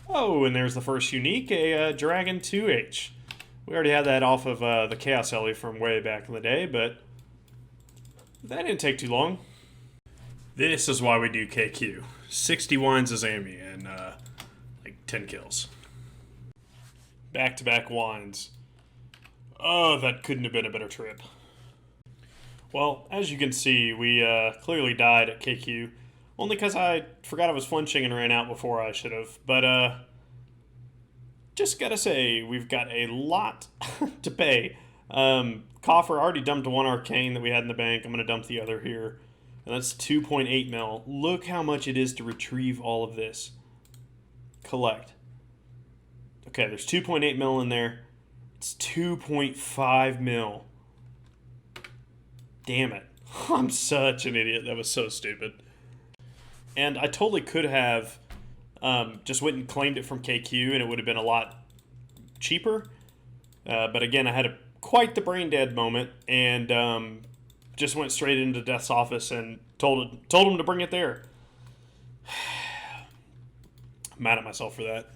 Oh, and there's the first unique, a Dragon 2H. We already had that off of the Chaos Ellie from way back in the day, but that didn't take too long. This is why we do KQ. 60 wines as Amy and like 10 kills. Back-to-back wines. Oh, that couldn't have been a better trip. Well, as you can see, we clearly died at KQ. Only because I forgot I was flinching and ran out before I should have. But, just gotta say, we've got a lot to pay. Coffer already dumped one arcane that we had in the bank. I'm gonna dump the other here. And that's 2.8 mil. Look how much it is to retrieve all of this. Collect. Okay, there's 2.8 mil in there. It's 2.5 mil. Damn it. I'm such an idiot. That was so stupid. And I totally could have just went and claimed it from KQ and it would have been a lot cheaper. But again, I had quite the brain dead moment and just went straight into Death's office and told him to bring it there. I'm mad at myself for that.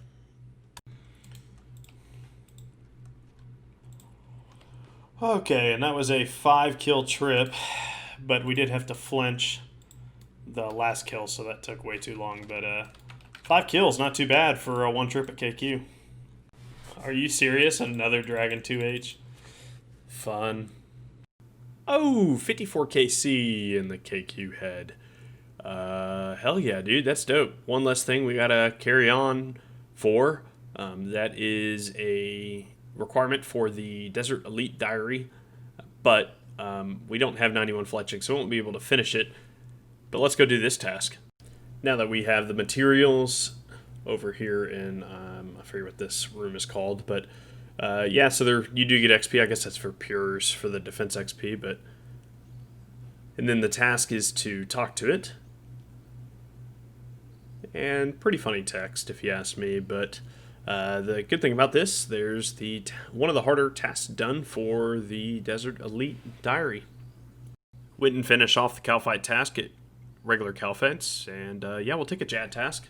Okay, and that was a 5-kill trip, but we did have to flinch the last kill, so that took way too long. But 5 kills, not too bad for one trip at KQ. Are you serious? Another Dragon 2H? Fun. Oh, 54 KC in the KQ head. Hell yeah, dude, that's dope. One less thing we gotta carry on for. That is a requirement for the Desert Elite Diary, but we don't have 91 fletching, so we won't be able to finish it. But let's go do this task. Now that we have the materials over here in, I forget what this room is called, but yeah, so there you do get XP. I guess that's for pures, for the defense XP, but... And then the task is to talk to it. And pretty funny text, if you ask me, but the good thing about this, there's one of the harder tasks done for the Desert Elite Diary. Went and finished off the Calfight task at regular Calfights, and yeah, we'll take a Jad task.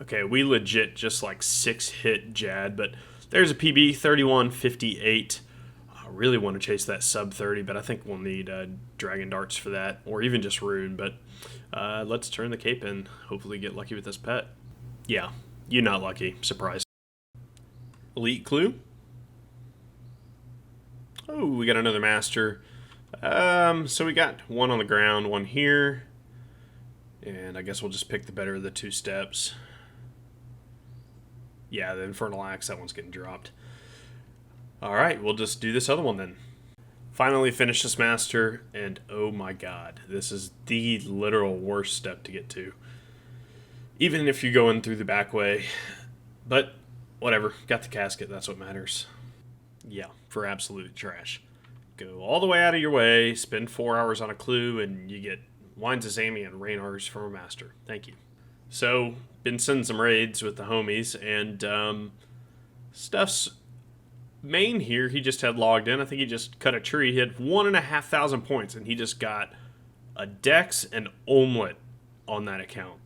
Okay, we legit just like 6-hit Jad, but there's a PB, 3158. I really want to chase that sub 30, but I think we'll need Dragon Darts for that, or even just Rune, but let's turn the cape in, hopefully get lucky with this pet. Yeah, you're not lucky, surprise. Elite Clue. Oh, we got another Master. So we got one on the ground, one here, and I guess we'll just pick the better of the 2 steps. Yeah, the Infernal Axe, that one's getting dropped. Alright, we'll just do this other one then. Finally finished this Master, and oh my god, this is the literal worst step to get to. Even if you're going through the back way. But, whatever, got the casket, that's what matters. Yeah, for absolute trash. Go all the way out of your way, spend 4 hours on a clue, and you get Wines of Zami and Raynars from a Master. Thank you. So, been sending some raids with the homies, and Stuff's main here, he just had logged in. I think he just cut a tree. He had 1,500 points, and he just got a Dex and Omelet on that account.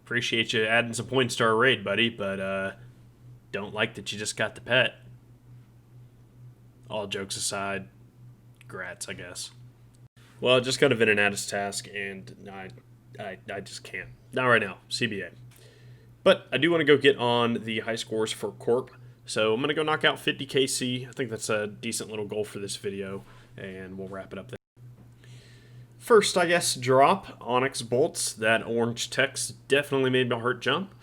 Appreciate you adding some points to our raid, buddy, but don't like that you just got the pet. All jokes aside, grats, I guess. Well, I just got a Venenatus task, and I just can't. Not right now, CBA. But I do want to go get on the high scores for Corp. So I'm going to go knock out 50 KC. I think that's a decent little goal for this video, and we'll wrap it up there. First, I guess, drop Onyx Bolts. That orange text definitely made my heart jump.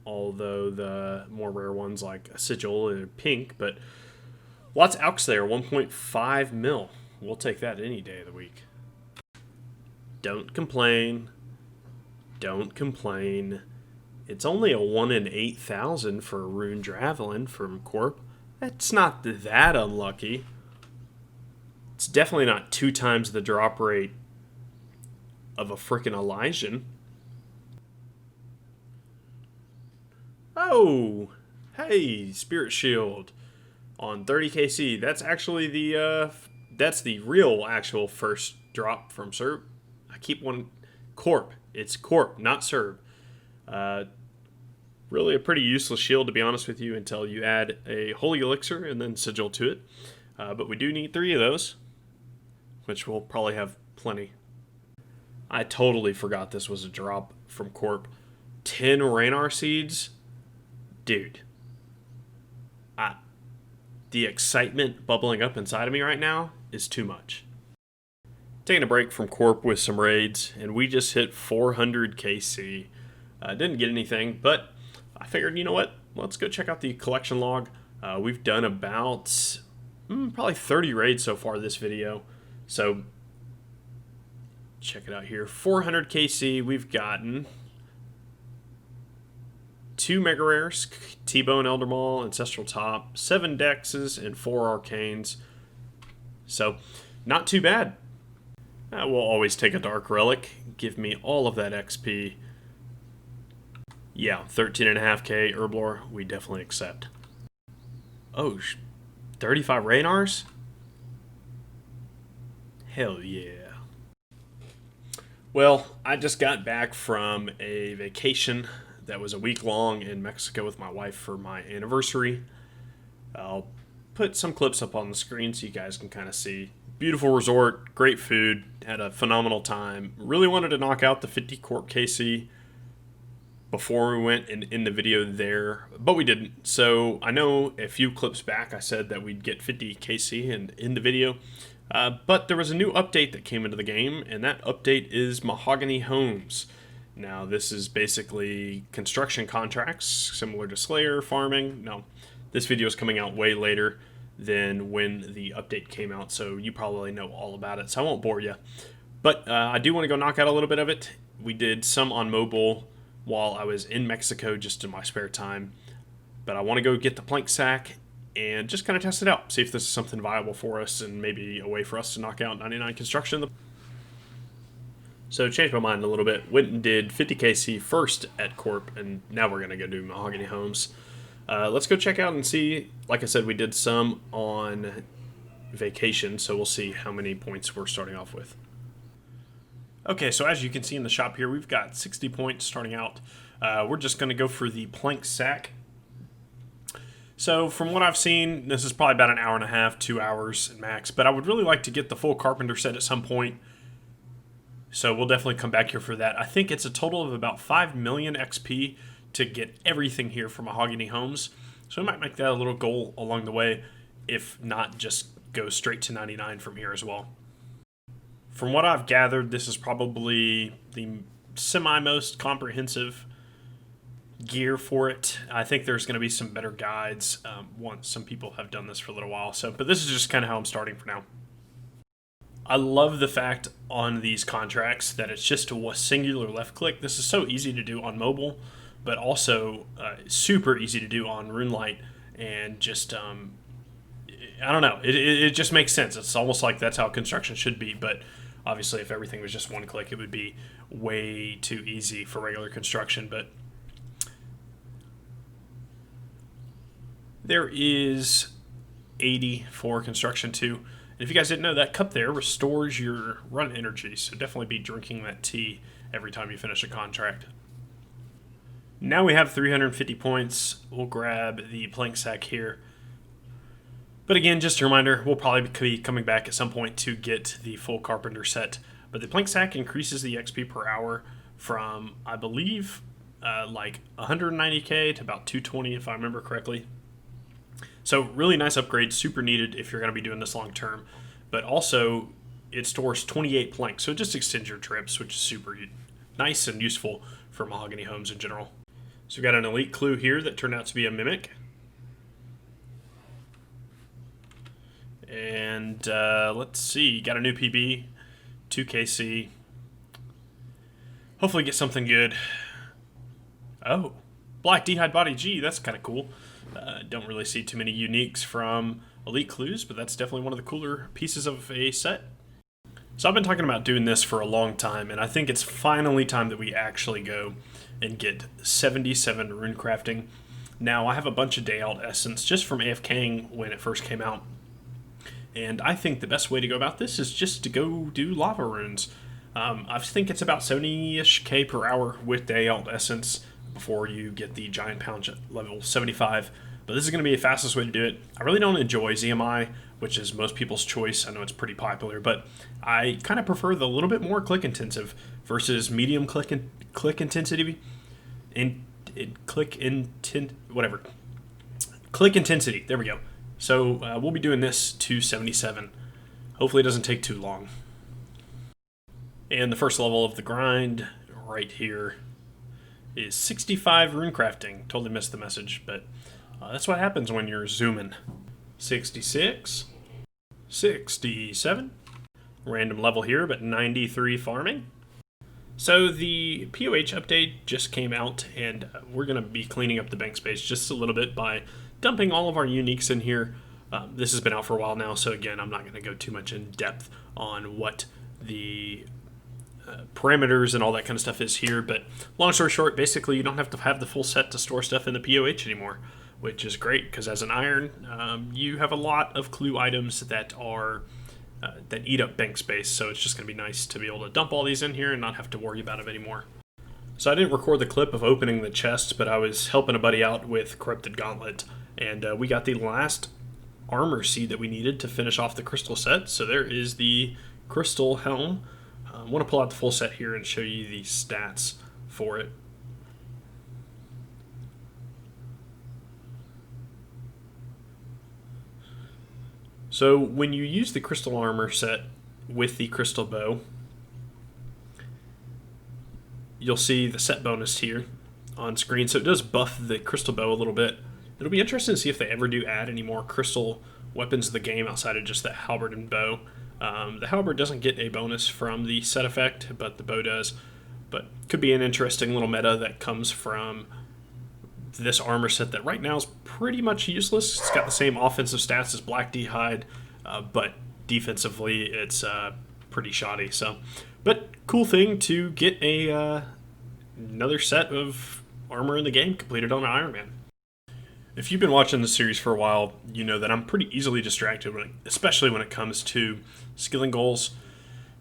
Although the more rare ones like a Sigil are pink, but lots of Alks there, 1.5 mil. We'll take that any day of the week. Don't complain. Don't complain. It's only a 1 in 8,000 for a Rune Dravelin from Corp. That's not that unlucky. It's definitely not 2 times the drop rate of a frickin' Elysian. Oh, hey, Spirit Shield on 30 KC. That's actually that's the real actual first drop from Serb. I keep one Corp. It's Corp, not Serb. Uh, Really a pretty useless shield, to be honest with you, until you add a Holy Elixir and then Sigil to it. But we do need 3 of those, which we'll probably have plenty. I totally forgot this was a drop from Corp. 10 Raynar seeds? Dude. The excitement bubbling up inside of me right now is too much. Taking a break from Corp with some raids, and we just hit 400 KC. Didn't get anything, but I figured, you know what? Let's go check out the collection log. We've done about probably 30 raids so far this video. So check it out here. 400 KC. We've gotten 2 Mega Rares, T-Bone Elder Maul, Ancestral Top, 7 Dexes, and 4 Arcanes. So not too bad. We'll always take a Dark Relic. Give me all of that XP. Yeah, 13.5k Herblore, we definitely accept. Oh, 35 Raynars? Hell yeah. Well, I just got back from a vacation that was a week long in Mexico with my wife for my anniversary. I'll put some clips up on the screen so you guys can kind of see. Beautiful resort, great food, had a phenomenal time. Really wanted to knock out the 50 Corp KC before we went in the video there, but we didn't. So I know a few clips back I said that we'd get 50 KC in the video, but there was a new update that came into the game, and that update is Mahogany Homes. Now this is basically construction contracts, similar to Slayer, farming. No, this video is coming out way later than when the update came out, so you probably know all about it, so I won't bore you. But I do want to go knock out a little bit of it. We did some on mobile while I was in Mexico just in my spare time. But I want to go get the plank sack and just kind of test it out. See if this is something viable for us and maybe a way for us to knock out 99 construction. So changed my mind a little bit. Went and did 50 KC first at Corp, and now we're going to go do Mahogany Homes. Let's go check out and see. Like I said, we did some on vacation, so we'll see how many points we're starting off with. Okay, so as you can see in the shop here, we've got 60 points starting out. We're just going to go for the plank sack. So from what I've seen, this is probably about an hour and a half, 2 hours max, but I would really like to get the full carpenter set at some point. So we'll definitely come back here for that. I think it's a total of about 5 million XP to get everything here from Mahogany Homes. So we might make that a little goal along the way, if not just go straight to 99 from here as well. From what I've gathered, this is probably the semi-most comprehensive gear for it. I think there's going to be some better guides once some people have done this for a little while. But this is just kind of how I'm starting for now. I love the fact on these contracts that it's just a singular left click. This is so easy to do on mobile, but also super easy to do on RuneLite, and just I don't know. It just makes sense. It's almost like that's how construction should be, but obviously if everything was just one click, it would be way too easy for regular construction. But there is 80 for construction too. And if you guys didn't know, that cup there restores your run energy, so definitely be drinking that tea every time you finish a contract. Now we have 350 points. We'll grab the plank sack here. But again, just a reminder, we'll probably be coming back at some point to get the full carpenter set. But the plank sack increases the XP per hour from, I believe, like 190k to about 220 if I remember correctly. So really nice upgrade, super needed if you're going to be doing this long term. But also, it stores 28 planks, so it just extends your trips, which is super nice and useful for Mahogany Homes in general. So we've got an elite clue here that turned out to be a mimic. And let's see, got a new PB, 2KC. Hopefully get something good. Oh, Black D'Hide Body G, that's kind of cool. Don't really see too many uniques from Elite Clues, but that's definitely one of the cooler pieces of a set. So I've been talking about doing this for a long time, and I think it's finally time that we actually go and get 77 rune crafting. Now, I have a bunch of day out essence just from AFKing when it first came out. And I think the best way to go about this is just to go do lava runes. I think it's about 70-ish K per hour with day out essence before you get the giant pound at level 75. But this is going to be the fastest way to do it. I really don't enjoy ZMI, which is most people's choice. I know it's pretty popular, but I kind of prefer the little bit more click intensive versus medium click intensity. Click intensity. There we go. So we'll be doing this to 77. Hopefully it doesn't take too long. And the first level of the grind right here is 65 rune crafting. Totally missed the message, but that's what happens when you're zooming. 66, 67, random level here, but 93 farming. So the POH update just came out, and we're going to be cleaning up the bank space just a little bit by dumping all of our uniques in here. This has been out for a while now, so again, I'm not going to go too much in depth on what the parameters and all that kind of stuff is here, but long story short, basically you don't have to have the full set to store stuff in the POH anymore, which is great because as an iron, you have a lot of clue items that are that eat up bank space, so it's just going to be nice to be able to dump all these in here and not have to worry about them anymore. So I didn't record the clip of opening the chest, but I was helping a buddy out with Corrupted Gauntlet, and we got the last armor seed that we needed to finish off the crystal set. So there is the crystal helm. I want to pull out the full set here and show you the stats for it. So when you use the crystal armor set with the crystal bow, you'll see the set bonus here on screen. So it does buff the crystal bow a little bit. It'll be interesting to see if they ever do add any more crystal weapons to the game outside of just the halberd and bow. The halberd doesn't get a bonus from the set effect, but the bow does. But could be an interesting little meta that comes from this armor set that right now is pretty much useless. It's got the same offensive stats as Black D'hide, but defensively it's pretty shoddy. So, but cool thing to get a another set of armor in the game completed on an Ironman. If you've been watching the series for a while, you know that I'm pretty easily distracted, especially when it comes to skilling goals.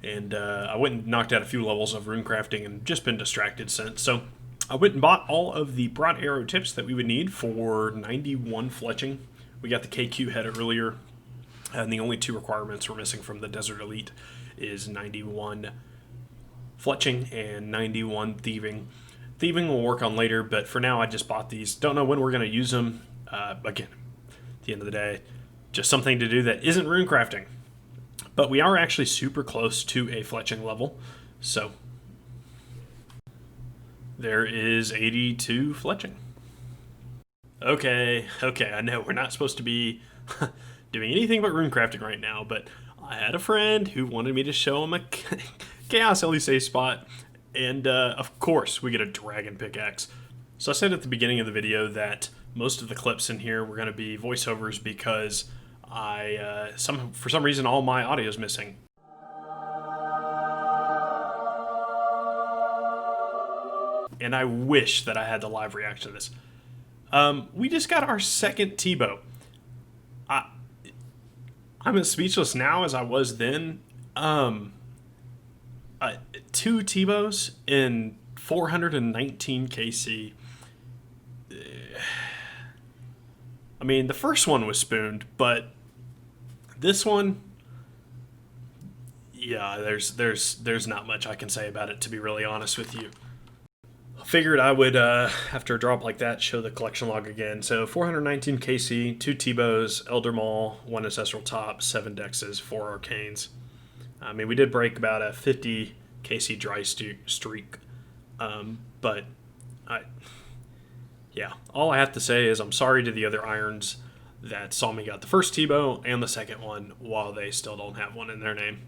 And I went and knocked out a few levels of rune crafting and just been distracted since. So I went and bought all of the broad arrow tips that we would need for 91 fletching. We got the KQ head earlier, and the only two requirements we're missing from the Desert Elite is 91 fletching and 91 thieving. Thieving will work on later, but for now I just bought these. Don't know when we're going to use them. Again, at the end of the day, just something to do that isn't rune crafting. But we are actually super close to a fletching level, so there is 82 fletching. Okay, I know we're not supposed to be doing anything but rune crafting right now, but I had a friend who wanted me to show him a Chaos LEC spot, and of course we get a dragon pickaxe. So I said at the beginning of the video that most of the clips in here were going to be voiceovers because for some reason all my audio is missing. And I wish that I had the live reaction to this. We just got our second T-bow. I'm as speechless now as I was then. 2 T-bows in 419 KC. I mean, the first one was spooned, but this one, yeah, there's not much I can say about it, to be really honest with you. I figured I would, after a drop like that, show the collection log again. So 419 KC, 2 T-bows, Elder Maul, 1 Ancestral Top, 7 Dexes, 4 Arcanes. I mean, we did break about a 50 KC dry streak, but yeah, all I have to say is I'm sorry to the other irons that saw me got the first T-bow and the second one while they still don't have one in their name.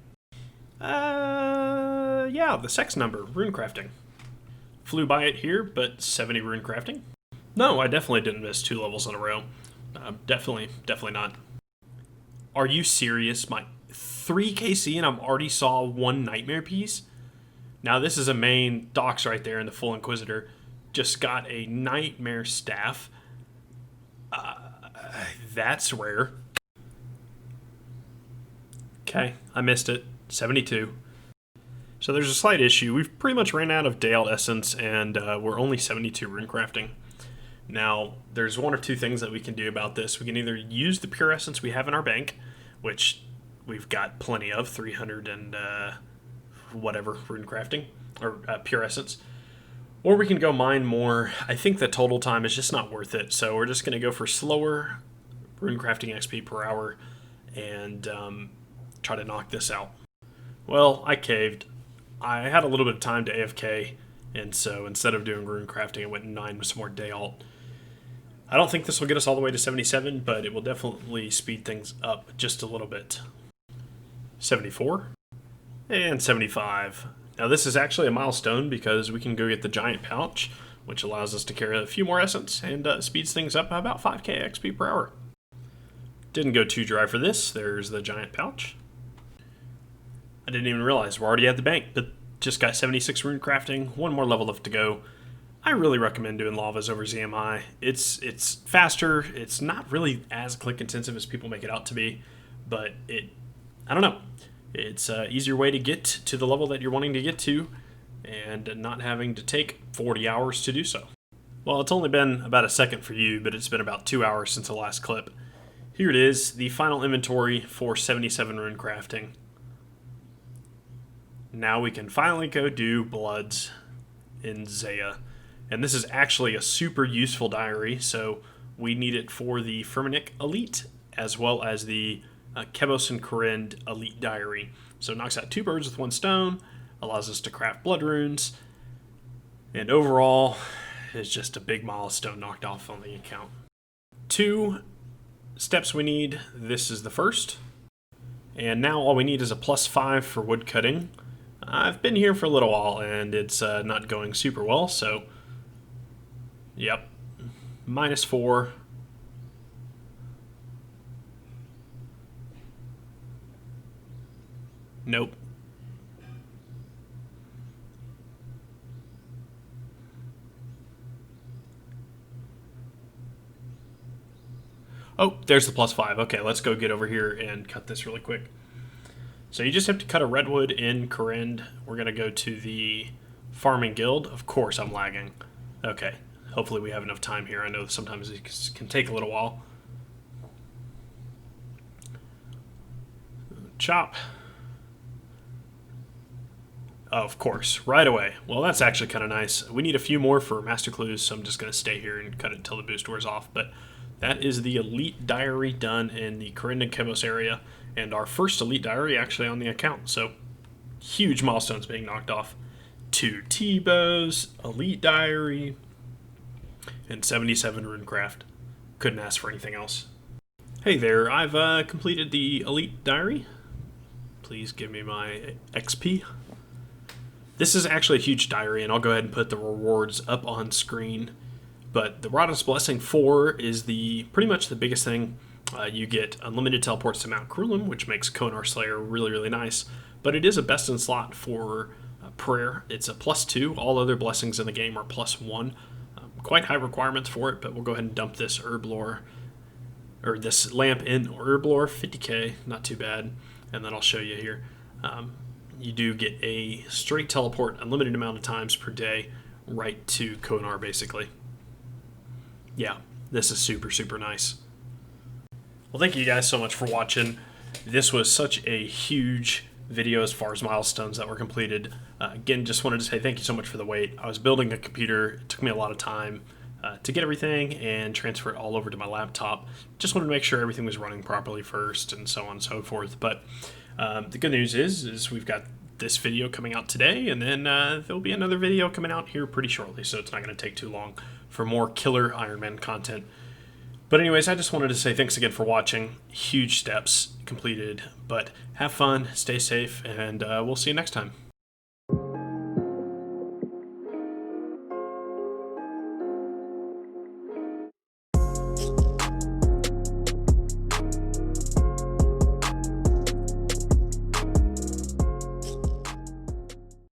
Yeah, the sex number, rune crafting. Flew by it here, but 70 rune crafting. No, I definitely didn't miss 2 levels in a row. Definitely not. Are you serious? My 3 KC and I'm already saw 1 nightmare piece? Now this is a main docs right there in the full Inquisitor. Just got a nightmare staff. That's rare. Okay, I missed it. 72. So there's a slight issue. We've pretty much ran out of day out essence, and we're only 72 rune crafting. Now, there's one or two things that we can do about this. We can either use the pure essence we have in our bank, which we've got plenty of, 300 and whatever rune crafting, or pure essence. Or we can go mine more. I think the total time is just not worth it, so we're just going to go for slower rune crafting XP per hour and try to knock this out. Well, I caved. I had a little bit of time to AFK, and so instead of doing rune crafting, I went and mined with some more day alt. I don't think this will get us all the way to 77, but it will definitely speed things up just a little bit. 74 and 75. Now this is actually a milestone because we can go get the giant pouch, which allows us to carry a few more essence and speeds things up by about 5k XP per hour. Didn't go too dry for this. There's the giant pouch. I didn't even realize we're already at the bank, but just got 76 rune crafting, one more level left to go. I really recommend doing lavas over ZMI. It's faster. It's not really as click intensive as people make it out to be, but I don't know. It's an easier way to get to the level that you're wanting to get to and not having to take 40 hours to do so. Well, it's only been about a second for you, but it's been about 2 hours since the last clip. Here it is, the final inventory for 77 rune crafting. Now we can finally go do Bloods in Zaya. And this is actually a super useful diary, so we need it for the Firminic Elite, as well as the Kebos and Korind Elite Diary. So it knocks out 2 birds with 1 stone, allows us to craft blood runes, and overall is just a big milestone knocked off on the account. 2 steps we need. This is the first. And now all we need is a +5 for wood cutting. I've been here for a little while and it's not going super well, so yep, -4. Nope. Oh, there's the +5. Okay, let's go get over here and cut this really quick. So you just have to cut a redwood in Korind. We're going to go to the farming guild. Of course I'm lagging. Okay, hopefully we have enough time here. I know sometimes it can take a little while. Chop. Oh, of course, right away. Well, that's actually kind of nice. We need a few more for Master Clues, so I'm just going to stay here and cut it until the boost wears off. But that is the Elite Diary done in the Korind and Kebos area, and our first Elite Diary actually on the account. So, huge milestones being knocked off. 2 T-bows, Elite Diary, and 77 runecraft. Couldn't ask for anything else. Hey there, I've completed the Elite Diary. Please give me my XP. This is actually a huge diary, and I'll go ahead and put the rewards up on screen. But the Rada's Blessing 4 is pretty much the biggest thing. You get unlimited teleports to Mount Krulim, which makes Konar Slayer really, really nice. But it is a best in slot for prayer. It's a +2. All other blessings in the game are +1. Quite high requirements for it, but we'll go ahead and dump this herb lore, or this lamp in herb lore, 50k, not too bad. And then I'll show you here. You do get a straight teleport, unlimited amount of times per day, right to Konar, basically. Yeah, this is super, super nice. Well, thank you guys so much for watching. This was such a huge video as far as milestones that were completed. Again, just wanted to say thank you so much for the wait. I was building a computer. It took me a lot of time to get everything and transfer it all over to my laptop. Just wanted to make sure everything was running properly first and so on and so forth. But the good news is we've got this video coming out today, and then there'll be another video coming out here pretty shortly, so it's not going to take too long for more killer Ironman content. But anyways, I just wanted to say thanks again for watching. Huge steps completed, but have fun, stay safe, and we'll see you next time.